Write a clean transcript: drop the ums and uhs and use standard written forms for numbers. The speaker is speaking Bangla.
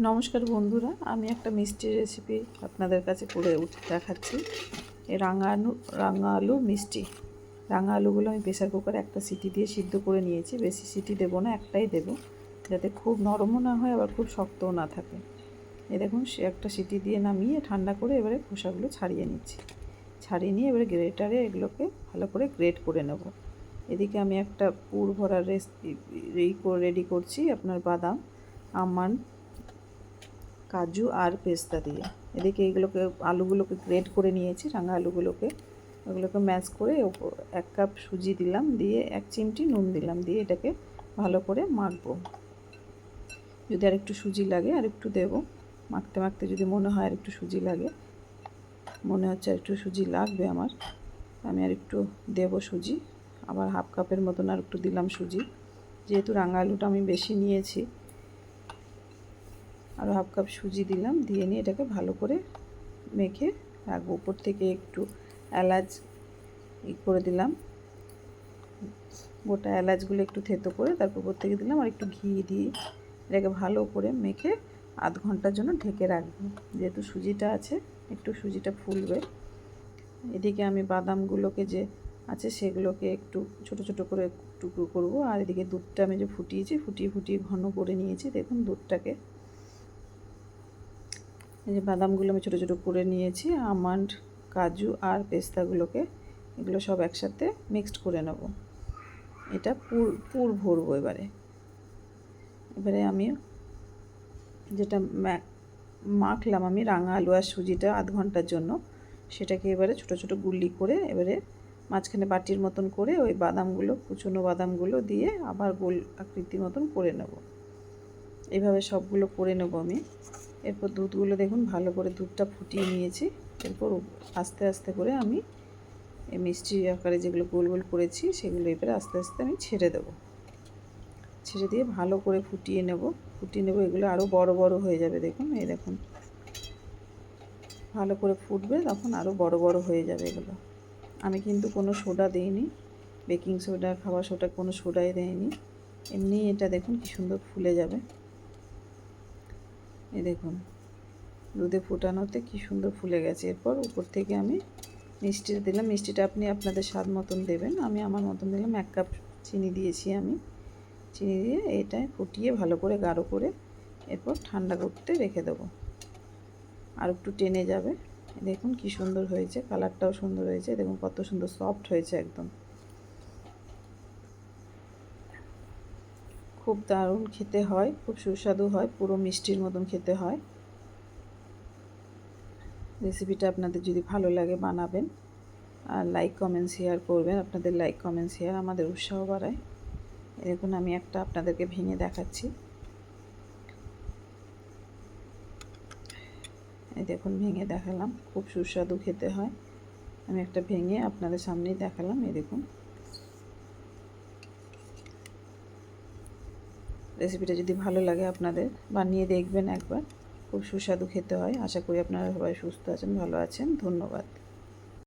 নমস্কার বন্ধুরা, আমি একটা মিষ্টির রেসিপি আপনাদের কাছে করে দেখাচ্ছি। এই রাঙা আলু মিষ্টি। রাঙা আলুগুলো আমি প্রেসার কুকারে একটা সিটি দিয়ে সিদ্ধ করে নিয়েছি। বেশি সিটি দেবো না, একটাই দেব, যাতে খুব নরমও না হয় আবার খুব শক্তও না থাকে। এই দেখুন, সে একটা সিটি দিয়ে নামিয়ে ঠান্ডা করে এবারে খোসাগুলো ছাড়িয়ে নিচ্ছি। ছাড়িয়ে নিয়ে এবারে গ্রেটারে এগুলোকে ভালো করে গ্রেট করে নেব। এদিকে আমি একটা পুর ভরার রেডি করছি, আপনার বাদাম, আমন্ড, কাজু আর পেস্তা দিয়ে। এদিকে এগুলোকে আলুগুলোকে গ্রেট করে নিয়েছি, রাঙা আলুগুলোকে, ওগুলোকে ম্যাশ করে 1 কাপ সুজি দিলাম, দিয়ে 1 চিমটি নুন দিলাম, দিয়ে এটাকে ভালো করে মাখবো। যদি আর একটু সুজি লাগে আর একটু দেবো। মাখতে মাখতে যদি মনে হয় আর একটু সুজি লাগে, মনে হচ্ছে আর একটু সুজি লাগবে আমার, আমি আর একটু দেবো সুজি। আবার 1/2 কাপের মতন আর একটু দিলাম সুজি, যেহেতু রাঙা আলুটা আমি বেশি নিয়েছি। আরও 1/2 কাপ সুজি দিলাম, দিয়ে নিয়ে এটাকে ভালো করে মেখে রাখবো। উপর থেকে একটু এলাচ করে দিলাম, গোটা এলাচগুলো একটু থেতো করে তারপর উপর থেকে দিলাম, আর একটু ঘি দিয়ে এটাকে ভালো করে মেখে আধ ঘন্টার জন্য ঢেকে রাখবো। যেহেতু সুজিটা আছে, একটু সুজিটা ফুলবে। এদিকে আমি বাদামগুলোকে যে আছে সেগুলোকে একটু ছোট ছোট করে টুকরো করব। আর এদিকে দুধটা আমি যে ফুটিয়ে ঘন করে নিয়েছি। দেখুন দুধটাকে, এই যে বাদামগুলো আমি ছোটো ছোটো করে নিয়েছি, আমন্ড, কাজু আর পেস্তাগুলোকে, এগুলো সব একসাথে মিক্সড করে নেব। এটা পুর ভরবো। এবারে আমি যেটা মাখলাম আমি রাঙা আলু আর সুজিটা আধ ঘন্টার জন্য, সেটাকে এবারে ছোটো ছোটো গুল্লি করে এবারে মাঝখানে বাটির মতন করে ওই বাদামগুলো, কুচনো বাদামগুলো দিয়ে আবার গোল আকৃতির মতন করে নেব। এইভাবে সবগুলো করে নেব আমি। এরপর দুধগুলো দেখুন ভালো করে দুধটা ফুটিয়ে নিয়েছি। এরপর আস্তে আস্তে করে আমি এই মিষ্টি আকারে যেগুলো গোল গোল করেছি সেগুলো এবারে আস্তে আস্তে আমি ছেড়ে দেব। ছেড়ে দিয়ে ভালো করে ফুটিয়ে নেব। এগুলো আরও বড় বড় হয়ে যাবে। দেখুন, এই দেখুন, ভালো করে ফুটবে, তখন আরও বড় বড় হয়ে যাবে এগুলো। আমি কিন্তু কোনো সোডা দিইনি, বেকিং সোডা, খাবার সোডা, কোনো সোডাই দেয়নি। এমনি এটা দেখুন কি সুন্দর ফুলে যাবে। এই দেখুন, দুধে ফোটানোতে কি সুন্দর ফুলে গেছে। এরপর উপর থেকে আমি মিষ্টিটা দিলাম। মিষ্টিটা আপনি আপনাদের স্বাদ মতন দেবেন। আমি আমার মতন দিলাম। 1 কাপ চিনি দিয়েছি আমি। চিনি দিয়ে এটা ফুটিয়ে ভালো করে গাঢ় করে এরপর ঠান্ডা করতে রেখে দেবো। আর একটু টেনে যাবে। দেখুন কি সুন্দর হয়েছে, কালারটাও সুন্দর হয়েছে। দেখুন কত সুন্দর সফট হয়েছে একদম, খুব দারুণ খেতে হয়, খুব সুস্বাদু হয়, পুরো মিষ্টির মতন খেতে হয়। রেসিপিটা আপনাদের যদি ভালো লাগে বানাবেন, আর লাইক কমেন্ট শেয়ার করবেন। আপনাদের লাইক কমেন্ট শেয়ার আমাদের উৎসাহ বাড়ায়। দেখুন আমি একটা আপনাদেরকে ভেঙে দেখাচ্ছি। এই দেখুন, ভেঙে দেখালাম, খুব সুস্বাদু খেতে হয়। আমি একটা ভেঙে আপনাদের সামনেই দেখালাম। এই দেখুন, রেসিপিটা যদি ভালো লাগে আপনাদের বানিয়ে দেখবেন একবার, খুব সুস্বাদু খেতে হয়। আশা করি আপনারা সবাই সুস্থ আছেন, ভালো আছেন। ধন্যবাদ।